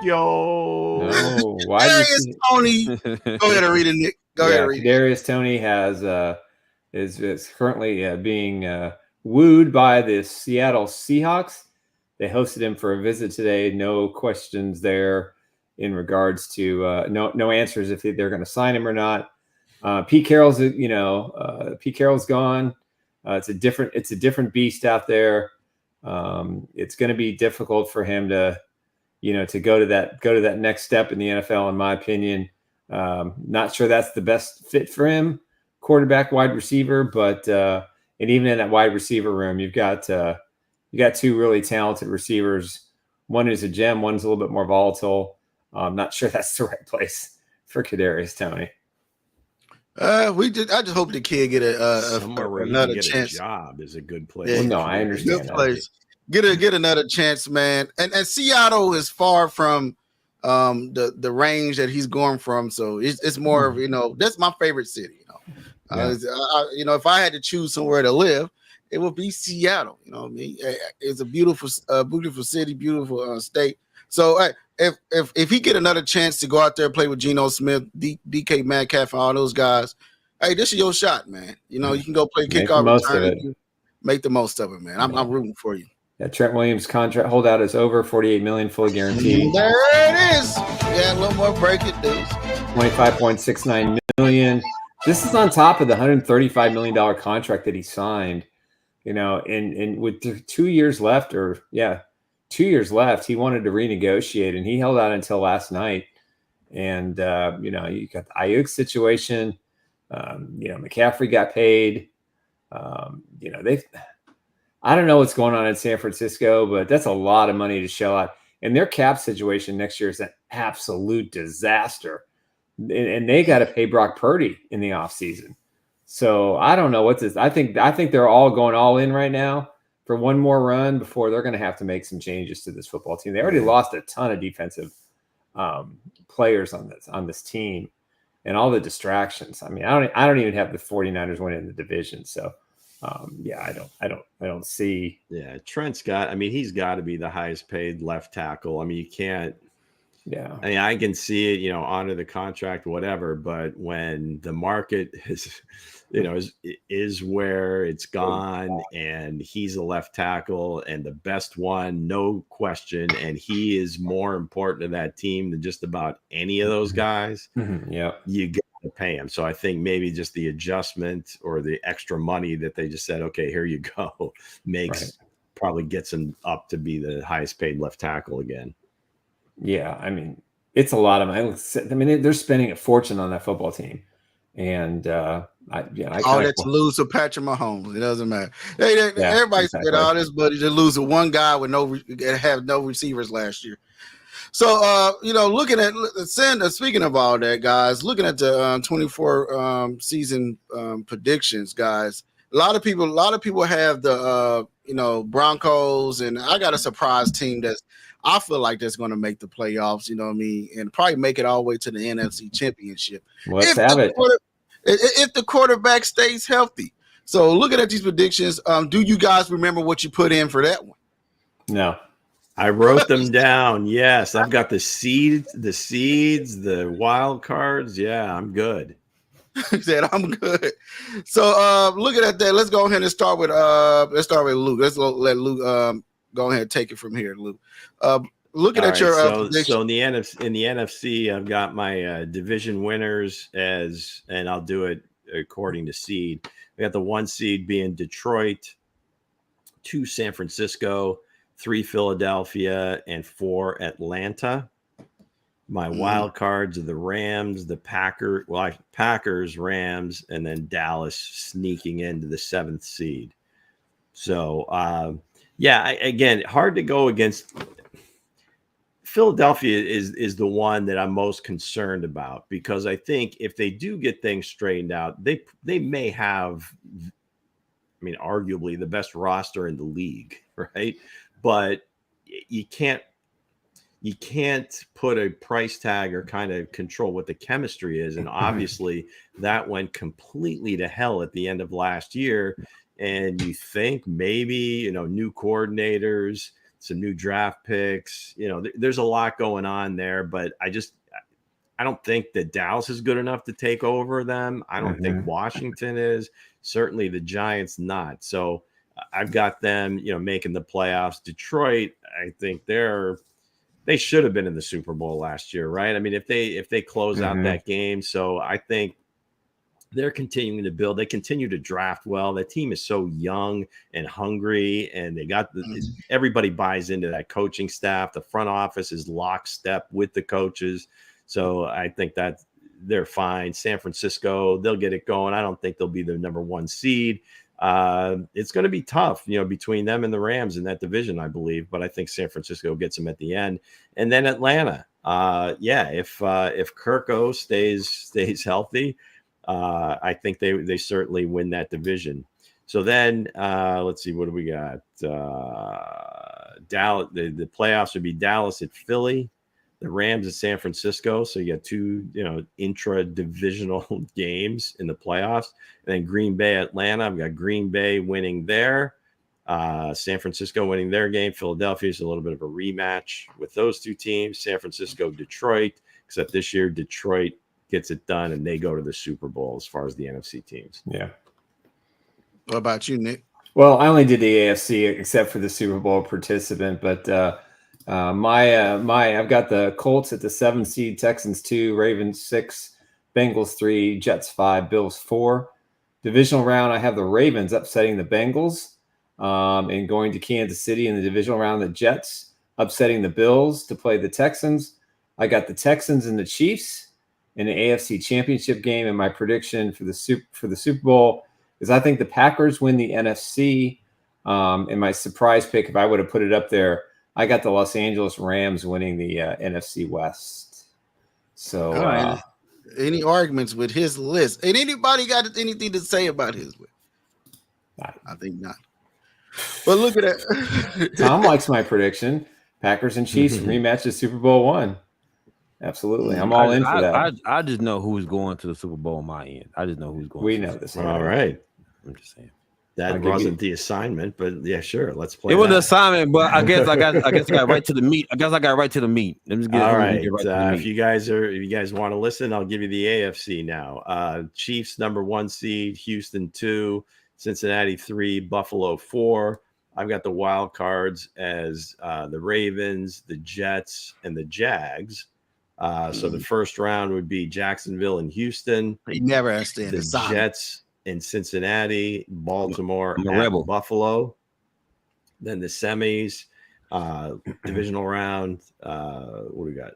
Yo. Why Tony? Go ahead and read it, Nick. Kadarius Toney is currently being wooed by the Seattle Seahawks. They hosted him for a visit today. No questions there in regards to no answers if they're going to sign him or not. Pete Carroll's gone. It's a different beast out there. It's going to be difficult for him to go to that next step in the NFL, in my opinion. Not sure that's the best fit for him, quarterback, wide receiver, but and even in that wide receiver room, you got two really talented receivers. One is a gem, one's a little bit more volatile. I'm not sure that's the right place for Kadarius Toney. I just hope the kid get another chance. A job is a good place. Yeah, well, no, I understand. Good place. Get another chance, man. And Seattle is far from the range that he's going from, so it's more of that's my favorite city. If I had to choose somewhere to live, it will be Seattle. You know what I mean? It's a beautiful city, beautiful state. So if he get another chance to go out there and play with Geno Smith, DK Metcalf, and all those guys, hey, this is your shot, man. You know, you can go play kickoff return. Make the most of it, man. I'm rooting for you. Yeah, Trent Williams' contract holdout is over. $48 million fully guaranteed. There it is. Yeah, a little more break it, dudes. $25.69 million. This is on top of the $135 million contract that he signed. You know, and with 2 years left, 2 years left, he wanted to renegotiate, and he held out until last night. And you know, you got the Ayuk situation. You know, McCaffrey got paid. You know, I don't know what's going on in San Francisco, but that's a lot of money to shell out. And their cap situation next year is an absolute disaster. And they got to pay Brock Purdy in the offseason. So I don't know what this. I think they're all going all in right now for one more run before they're going to have to make some changes to this football team. They already lost a ton of defensive players on this team, and all the distractions. I mean, I don't even have the 49ers winning the division. So yeah, I don't see. Yeah, Trent's got. I mean, he's got to be the highest paid left tackle. I mean, you can't. Yeah, I mean, I can see it, you know, honor the contract, whatever. But when the market is where it's gone, and he's a left tackle and the best one, no question, and he is more important to that team than just about any of those guys. Yeah, you got to pay him. So I think maybe just the adjustment or the extra money that they just said, okay, here you go, probably gets him up to be the highest paid left tackle again. Yeah, I mean, it's a lot of money. I mean, they're spending a fortune on that football team, and all that's lose to Patrick Mahomes. It doesn't matter. Everybody said all this, but to lose to one guy with have no receivers last year. So you know, looking at speaking of all that, guys, looking at the 24 season predictions, guys. A lot of people have the Broncos, and I got a surprise team that's. I feel like that's going to make the playoffs, you know what I mean, and probably make it all the way to the NFC Championship. Let's have it. If the quarterback stays healthy. So looking at these predictions, do you guys remember what you put in for that one? No. I wrote them down. Yes, I've got the seeds, the wild cards. Yeah, I'm good. He said, I'm good. So looking at that, let's go ahead and start with Luke. Let's let Luke go ahead and take it from here, Luke. Looking at your so in the NFC, I've got my division winners and I'll do it according to seed. We got the 1 seed being Detroit, 2 San Francisco, 3 Philadelphia, and 4 Atlanta. My wild cards are the Rams, the Packers, Rams, and then Dallas sneaking into the 7th seed. So yeah, again, hard to go against. Philadelphia is the one that I'm most concerned about, because I think if they do get things straightened out, they may have, I mean, arguably the best roster in the league, right? But you can't put a price tag or kind of control what the chemistry is, and obviously that went completely to hell at the end of last year. And you think maybe, new coordinators, some new draft picks, there's a lot going on there, but I don't think that Dallas is good enough to take over them. I don't think Washington is. Certainly the Giants not. So I've got them, making the playoffs. Detroit, I think they should have been in the Super Bowl last year, right? I mean, if they close out that game. So I think they're continuing to build. They continue to draft well. That team is so young and hungry, and they got everybody buys into that coaching staff. The front office is lockstep with the coaches. So I think that they're fine. San Francisco, they'll get it going. I don't think they'll be the number 1 seed. It's going to be tough, between them and the Rams in that division, I believe. But I think San Francisco gets them at the end. And then Atlanta. If Kirko stays healthy, I think they certainly win that division. So then let's see, what do we got? Dallas. The playoffs would be Dallas at Philly, the Rams at San Francisco. So you got two, intra-divisional games in the playoffs. And then Green Bay, Atlanta. I've got Green Bay winning there. San Francisco winning their game. Philadelphia is a little bit of a rematch with those two teams. San Francisco, Detroit, except this year Detroit gets it done and they go to the Super Bowl as far as the NFC teams. Yeah. What about you, Nick? Well, I only did the AFC except for the Super Bowl participant, but I've got the Colts at the 7 seed, Texans 2, Ravens 6, Bengals 3, Jets 5, Bills 4. Divisional round, I have the Ravens upsetting the Bengals and going to Kansas City in the divisional round. The Jets upsetting the Bills to play the Texans. I got the Texans and the Chiefs in the AFC Championship game, and my prediction for the Super Bowl is I think the Packers win the NFC. And my surprise pick, if I would have put it up there, I got the Los Angeles Rams winning the NFC West. So, any arguments with his list? Ain't anybody got anything to say about his list? I think not. But look at that. Tom likes my prediction. Packers and Chiefs rematch the Super Bowl 1. Absolutely. I'm all in for that. I just know who's going to the Super Bowl on my end. I just know who's going. We know this. All right. I'm just saying. That wasn't the assignment, but yeah, sure. Let's play. It was the assignment, but I guess I got right to the meat. Let me just get all right. If you guys want to listen, I'll give you the AFC now. Chiefs number 1 seed, Houston 2, Cincinnati 3, Buffalo 4. I've got the wild cards as the Ravens, the Jets, and the Jags. So the first round would be Jacksonville and Houston. He never has to the Jets in Cincinnati, Baltimore, and Buffalo. Then the semis, divisional round. What do we got?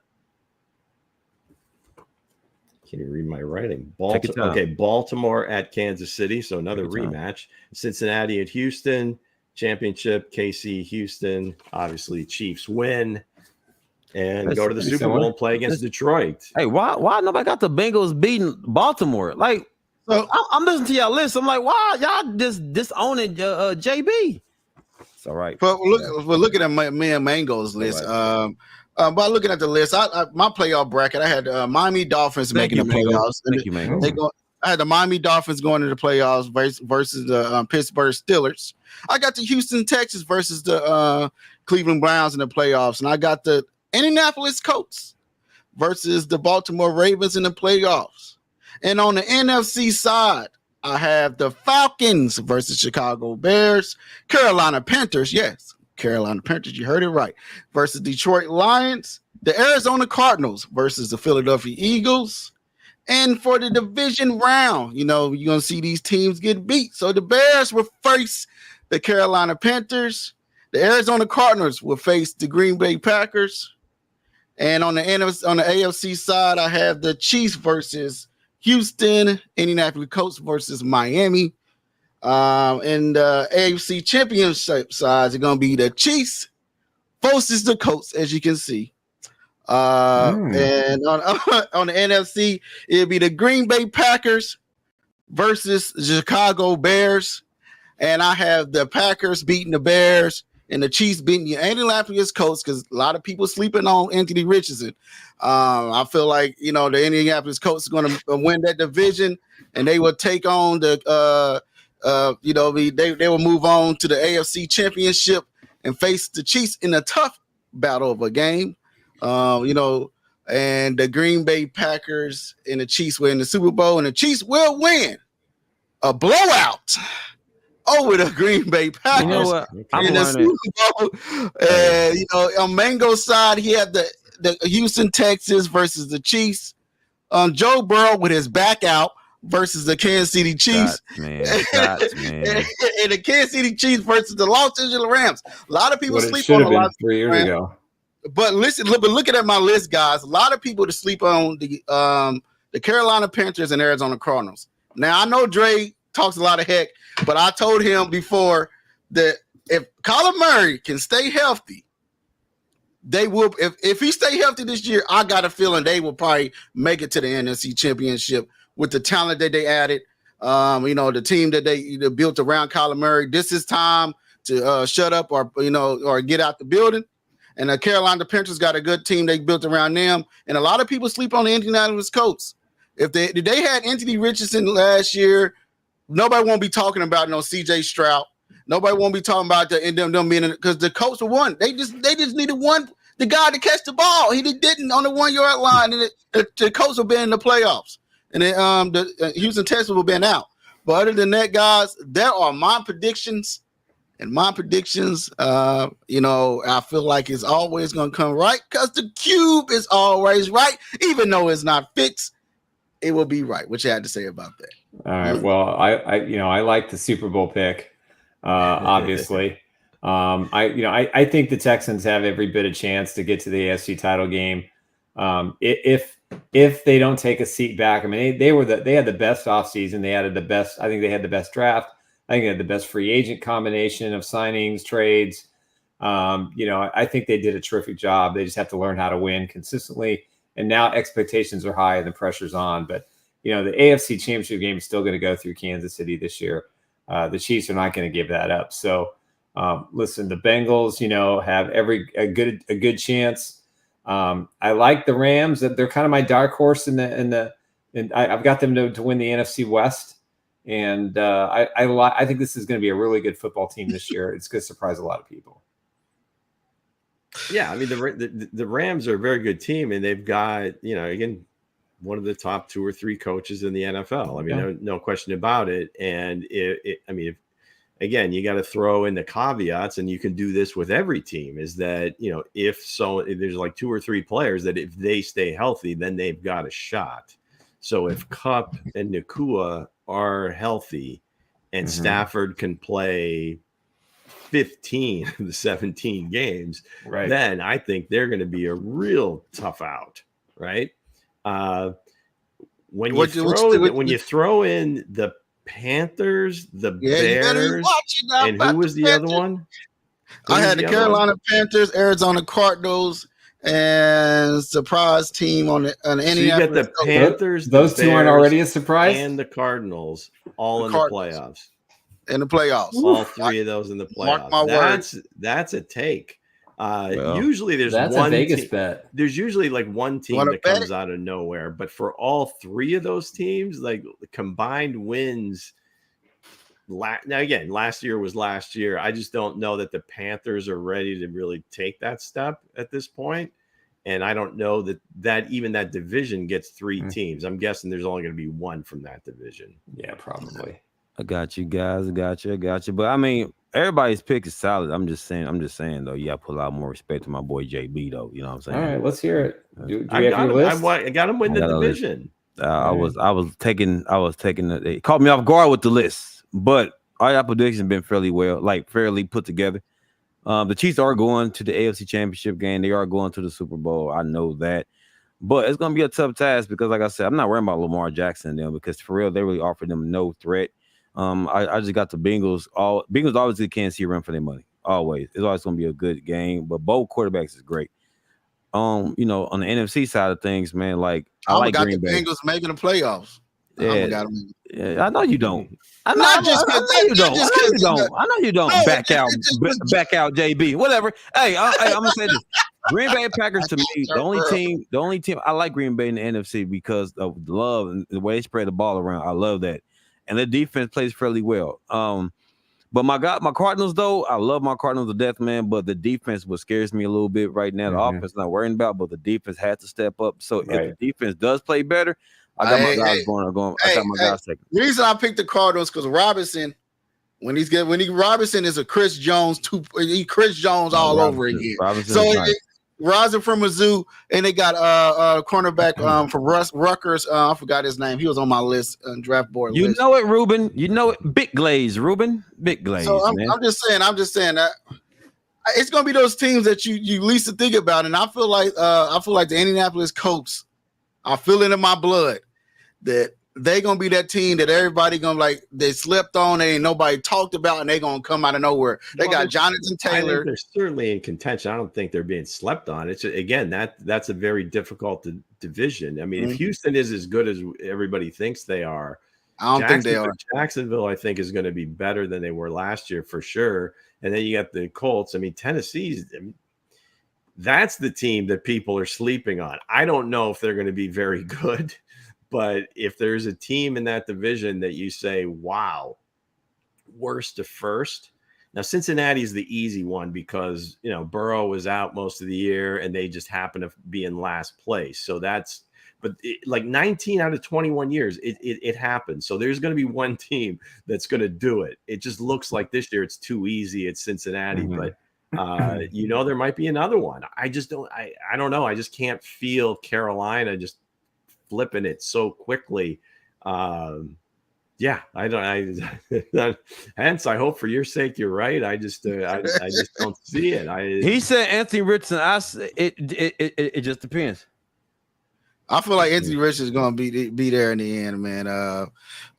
Can't even read my writing. Baltimore at Kansas City, so another rematch. Cincinnati at Houston, championship. KC, Houston. Obviously, Chiefs win and go to the Super Bowl and play against Detroit. Hey, why nobody got the Bengals beating Baltimore? Like, so I'm listening to y'all list. I'm like, why y'all just disowning JB? It's all right. But we're looking at me and Mango's list. Right. By looking at the list, my playoff bracket, I had Miami Dolphins making the playoffs. Thank you, Mango. I had the Miami Dolphins going to the playoffs versus the Pittsburgh Steelers. I got the Houston Texans versus the Cleveland Browns in the playoffs, and I got the Indianapolis Colts versus the Baltimore Ravens in the playoffs. And on the NFC side, I have the Falcons versus Chicago Bears, Carolina Panthers, yes, Carolina Panthers, you heard it right, versus Detroit Lions, the Arizona Cardinals versus the Philadelphia Eagles. And for the division round, you're going to see these teams get beat. So the Bears will face the Carolina Panthers. The Arizona Cardinals will face the Green Bay Packers. And on the AFC side, I have the Chiefs versus Houston, Indianapolis Colts versus Miami. And the AFC Championship side is going to be the Chiefs versus the Colts, as you can see. And on the NFC, it'll be the Green Bay Packers versus the Chicago Bears. And I have the Packers beating the Bears and the Chiefs beating the Indianapolis Colts, because a lot of people sleeping on Anthony Richardson. I feel like, the Indianapolis Colts are going to win that division, and they will take on they will move on to the AFC Championship and face the Chiefs in a tough battle of a game. And the Green Bay Packers and the Chiefs win the Super Bowl, and the Chiefs will win a blowout over the Green Bay Packers. You know what? In the Super Bowl. And, on Mango's side, he had the Houston Texans versus the Chiefs. Joe Burrow with his back out versus the Kansas City Chiefs. Man. And the Kansas City Chiefs versus the Los Angeles Rams. A lot of people sleep on a lot 3 years ago. But looking at my list, guys, a lot of people to sleep on the Carolina Panthers and Arizona Cardinals. Now, I know Dre talks a lot of heck, but I told him before that if Kyler Murray can stay healthy, they will. If he stay healthy this year, I got a feeling they will probably make it to the NFC Championship with the talent that they added. The team that they built around Kyler Murray. This is time to shut up or get out the building. And the Carolina Panthers got a good team they built around them. And a lot of people sleep on the Indianapolis Colts. If they had Anthony Richardson last year, nobody won't be talking about no C.J. Stroud. Nobody won't be talking about them being, because the Colts were one. They just needed the guy to catch the ball. He didn't on the 1 yard line, and the Colts will be in the playoffs. And then the Houston Texans will be out. But other than that, guys, there are my predictions. And my predictions, I feel like it's always going to come right because the cube is always right. Even though it's not fixed, it will be right. What you had to say about that? All right. Well, I like the Super Bowl pick, obviously. I think the Texans have every bit of chance to get to the AFC title game. If they don't take a seat back, I mean, they had the best offseason. I think they had the best draft. I think they had the best free agent combination of signings, trades. I think they did a terrific job. They just have to learn how to win consistently. And now expectations are high and the pressure's on. But, the AFC Championship game is still going to go through Kansas City this year. The Chiefs are not going to give that up. So, listen, the Bengals, have a good chance. I like the Rams. They're kind of my dark horse and I've got them to win the NFC West. And I think this is going to be a really good football team this year. It's going to surprise a lot of people. Yeah, I mean the Rams are a very good team, and they've got again one of the top 2 or 3 coaches in the NFL. I mean, no question about it. And again, you got to throw in the caveats, and you can do this with every team. Is that if there's like 2 or 3 players that if they stay healthy, then they've got a shot. So if Kupp and Nakua are healthy and Stafford can play 15 of the 17 games, right, then I think they're going to be a real tough out, right? When you throw in the Panthers, the Bears, and who was the other one? I had the Carolina Panthers, Arizona Cardinals, and surprise team on the Indianapolis. So you got the Panthers, those two aren't already a surprise, and the Cardinals all in the playoffs. In the playoffs, all 3 of those in the playoffs. Mark my words. That's a take. Usually there's that's one a Vegas bet. There's usually like one team that comes out of nowhere, but for all 3 of those teams, like combined wins. Now again, last year was last year. I just don't know that the Panthers are ready to really take that step at this point. And I don't know that even that division gets 3 teams. I'm guessing there's only going to be 1 from that division. Yeah, probably. I got you guys. I got you. But I mean, everybody's pick is solid. I'm just saying though, you got to put a lot more respect to my boy JB though. You know what I'm saying? All right, let's hear it. I got him win the division. I was taking it caught me off guard with the list, but all your predictions have been fairly put together. The Chiefs are going to the AFC Championship game. They are going to the Super Bowl. I know that. But it's going to be a tough task because, like I said, I'm not worrying about Lamar Jackson and them because, for real, they really offered them no threat. I just got the Bengals. Bengals obviously can't see a run for their money. Always. It's always going to be a good game. But both quarterbacks is great. On the NFC side of things, man, like I like Green Bay. Bengals making the playoffs. Yeah, I know you don't. I know you don't. Back out, JB. Whatever. Hey, I'm gonna say this: Green Bay Packers to me, the only team I like Green Bay in the NFC because of the love and the way they spread the ball around. I love that, and the defense plays fairly well. But my Cardinals though, I love my Cardinals to death, man. But the defense what scares me a little bit right now. The offense not worrying about, but the defense had to step up. So if the defense does play better. I got my guys going. I got my guys taking. The reason I picked the Cardinals because Robinson, Robinson is a Chris Jones Chris Jones all over again. Rising from Mizzou, and they got cornerback from Rutgers. I forgot his name. He was on my list, draft board. You know it, Ruben. You know it. Big Glaze, Ruben. Big Glaze. So I'm just saying that it's gonna be those teams that you least to think about, and I feel like the Indianapolis Colts. I feel it in my blood that they're gonna be that team that everybody gonna they slept on, they ain't nobody talked about, and they gonna come out of nowhere. They got Jonathan Taylor. I think they're certainly in contention. I don't think they're being slept on. It's again that's a very difficult division. I mean, if Houston is as good as everybody thinks they are, I don't think they are. Jacksonville, I think, is going to be better than they were last year for sure. And then you got the Colts. I mean, Tennessee's. That's the team that people are sleeping on. I don't know if they're going to be very good, but if there's a team in that division that you say, wow, worst to first. Now, Cincinnati is the easy one because, Burrow was out most of the year and they just happen to be in last place. So but 19 out of 21 years, it happens. So there's going to be one team that's going to do it. It just looks like this year it's too easy. It's Cincinnati, but there might be another one. I just don't. I don't know. I just can't feel Carolina just flipping it so quickly. Yeah, I don't. Hence, I hope for your sake you're right. I just don't see it. He said Anthony Richardson. It just depends. I feel like Anthony Richardson is going to be there in the end, man.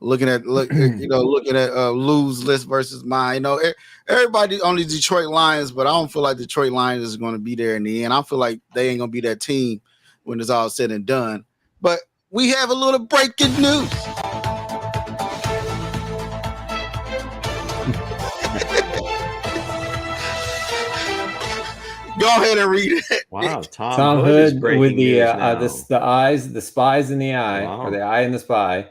Looking at Lou's list versus mine. Everybody on the Detroit Lions, but I don't feel like Detroit Lions is going to be there in the end. I feel like they ain't going to be that team when it's all said and done. But we have a little breaking news. Go ahead and read it. Wow, Tom Hood with the spies in the eye, or the eye in the spy.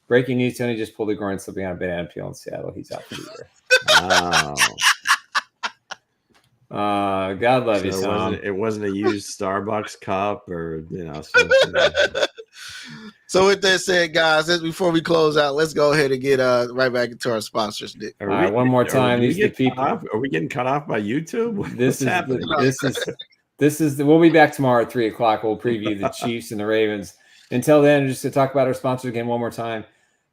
Breaking news: Tony just pulled a groin slipping on a banana peel in Seattle. He's out for the year. Wow. God love you, Tom. It wasn't a used Starbucks cup or something. So with that said, guys, before we close out, let's go ahead and get right back into our sponsors, Nick. All right, one more time. Are we getting cut off by YouTube? What's happening? We'll be back tomorrow at 3:00. We'll preview the Chiefs and the Ravens. Until then, just to talk about our sponsors again one more time.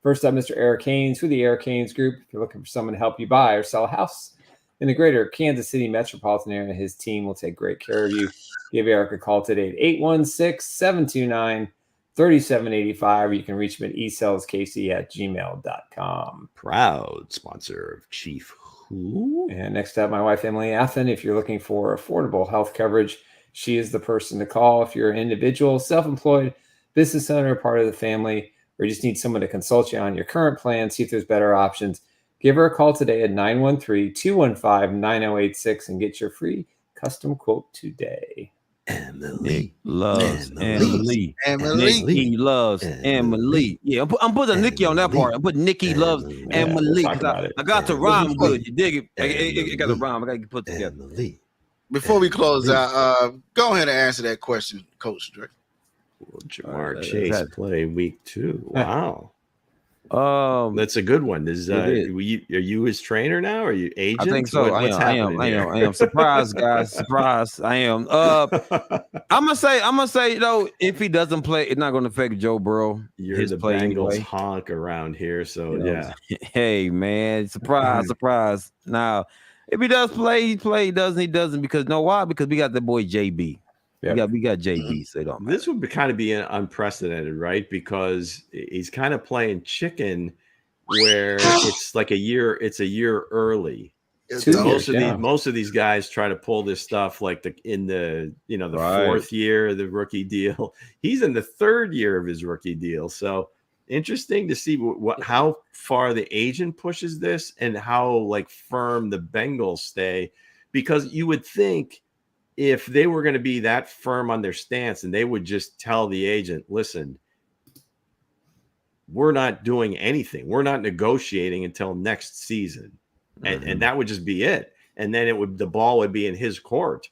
First up, Mr. Eric Haynes with the Eric Haynes Group. If you're looking for someone to help you buy or sell a house in the greater Kansas City metropolitan area, his team will take great care of you. Give Eric a call today at 816-729-3785. Or you can reach him at esaleskc@gmail.com. Proud sponsor of Chief Who. And next up, my wife, Emily Athan. If you're looking for affordable health coverage, she is the person to call. If you're an individual, self-employed, business owner, part of the family, or you just need someone to consult you on your current plan, see if there's better options, give her a call today at 913-215-9086 and get your free custom quote today. Nick loves Emily. Nicky loves Emily. Yeah, I'm putting Nicky on that part. I'm putting Nicky loves Emily. I got the rhyme good. You dig it? It got the rhyme. I got to put it together. Before we close out, go ahead and answer that question, Coach Drake. Will Jamar Chase play week 2? Wow. That's a good one. Are you his trainer now? Are you agent? I think so. I am. Surprise, guys. Surprise. I am. I'm gonna say though, if he doesn't play, it's not gonna affect Joe Burrow. You're the Bengals anyway. Honk around here, so yeah. Hey man, surprise. Now, if he does play, he play. He doesn't. Because know why? Because we got the boy JB. Yep. We got JB. So this would be unprecedented, right? Because he's kind of playing chicken, where it's like a year early. Most of these guys try to pull this stuff like the fourth year of the rookie deal. He's in the third year of his rookie deal. So interesting to see how far the agent pushes this and how firm the Bengals stay, because you would think, if they were going to be that firm on their stance and they would just tell the agent, listen, we're not doing anything. We're not negotiating until next season. And that would just be it. And then the ball would be in his court.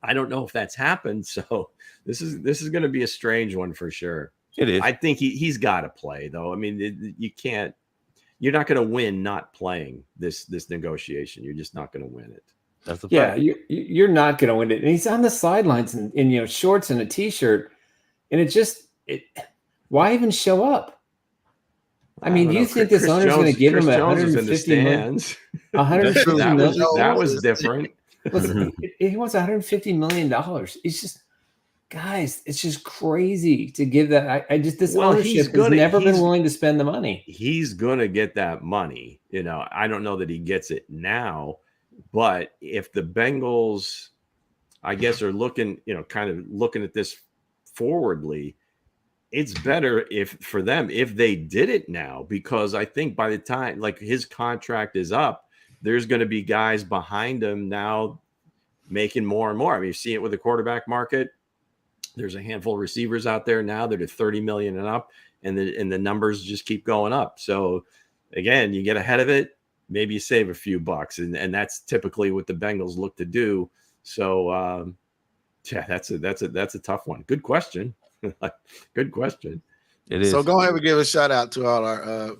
I don't know if that's happened. So this is going to be a strange one for sure. It is. I think he's got to play though. I mean, you're not going to win not playing this negotiation. You're just not going to win it. That's a fact. You're not going to win it. And he's on the sidelines in shorts and a t-shirt, and why even show up? I mean, do you think this owner's going to give him $150 million? That was different. Listen, he wants $150 million. It's just, guys, it's just crazy to give that. This ownership has never been willing to spend the money. He's going to get that money. I don't know that he gets it now. But if the Bengals, I guess, are looking at this forwardly, it's better for them if they did it now, because I think by the time his contract is up, there's going to be guys behind him now making more and more. I mean, you see it with the quarterback market. There's a handful of receivers out there now that are 30 million and up, and the numbers just keep going up. So again, you get ahead of it, maybe you save a few bucks, and that's typically what the Bengals look to do. So yeah, that's a tough one. Good question. Good question. It is. So go ahead and give a shout out to all our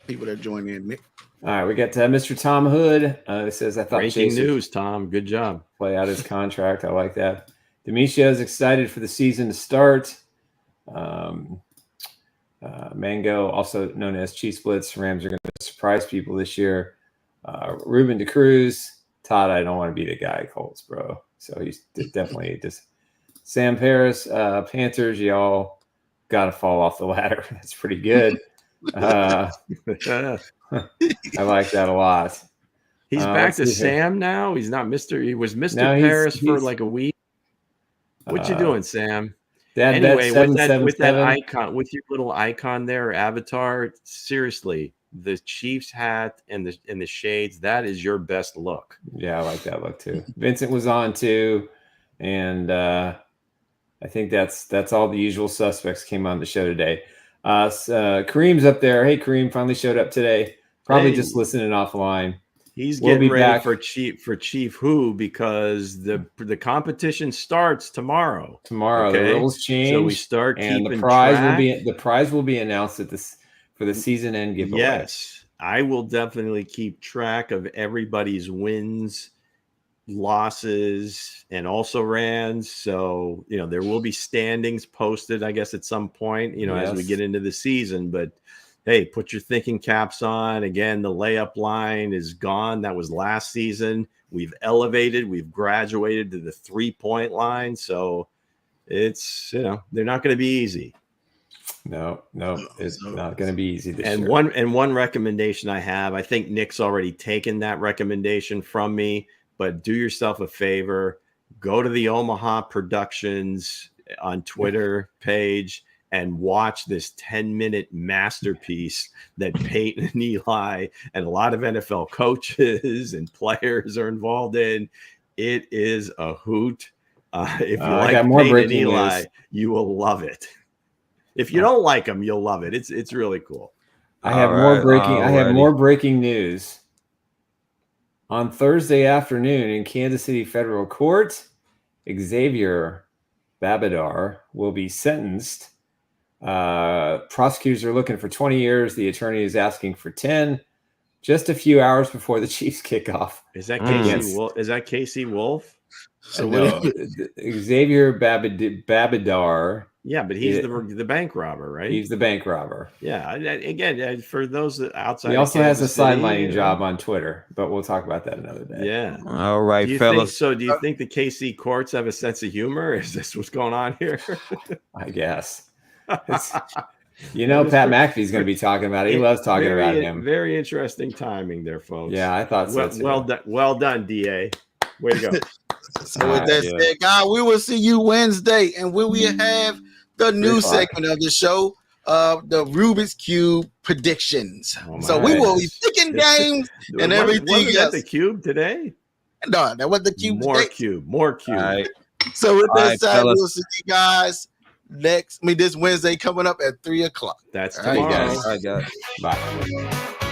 people that joined in, Nick. All right, we got Mr. Tom Hood. It says, I thought Breaking Chase would news, Tom. Good job. play out his contract. I like that. Demetrio is excited for the season to start. Mango, also known as Chiefs Blitz, Rams are going to surprise people this year. Ruben DeCruz, Todd, I don't want to be the guy, Colts, bro. So he's definitely just Sam Paris, Panthers, y'all got to fall off the ladder. That's pretty good. I like that a lot. He's back to Sam now. He's not Mr. He was Mr. No, Paris for like a week. What you doing, Sam? That Anyway, bet with that icon, with your little icon there, avatar, seriously, the Chiefs hat and the shades, that is your best look. Yeah, I like that look too. Vincent was on too, and I think that's all the usual suspects came on the show today. Kareem's up there. Hey, Kareem finally showed up today. Probably just listening offline. He's getting ready for Chief Who, because the competition starts tomorrow. Tomorrow, the rules change. So we start and keeping the prize will be announced for the season end giveaway. Yes, I will definitely keep track of everybody's wins, losses, and also rans. So there will be standings posted, I guess, at some point. As we get into the season, but. Hey, put your thinking caps on. Again, the layup line is gone. That was last season. We've elevated. We've graduated to the 3-point line. So it's, they're not going to be easy. No, it's not going to be easy this year. One recommendation I have, I think Nick's already taken that recommendation from me, but do yourself a favor. Go to the Omaha Productions on Twitter page and watch this 10-minute masterpiece that Peyton and Eli and a lot of NFL coaches and players are involved in. It is a hoot. If you like Peyton and Eli, you will love it. If you don't like them, you'll love it. It's really cool. I have more breaking news. On Thursday afternoon in Kansas City Federal Court, Xavier Babidar will be sentenced. Prosecutors are looking for 20 years. The attorney is asking for 10. Just a few hours before the Chiefs kickoff. Is that Casey? Is that Casey Wolf? So Xavier Babidar. Yeah, but he's the bank robber, right? He's the bank robber. Yeah. Again, for those outside, he also has a sidelining job on Twitter, but we'll talk about that another day. Yeah. All right, fellas. Do you think the KC courts have a sense of humor? Is this what's going on here? I guess. Pat McAfee's going to be talking about it. He loves talking about him. Very interesting timing there, folks. Yeah, I thought so too. Well done, DA. Way to go. So with that said, guys, we will see you Wednesday, and when we have the new segment of the show, the Rubik's Cube predictions. So we will be picking games and everything. Wasn't that the cube today? No, that was the cube. More cube. Right. So with that said, we'll see you guys this Wednesday coming up at 3:00. That's tomorrow. All right, guys. Bye.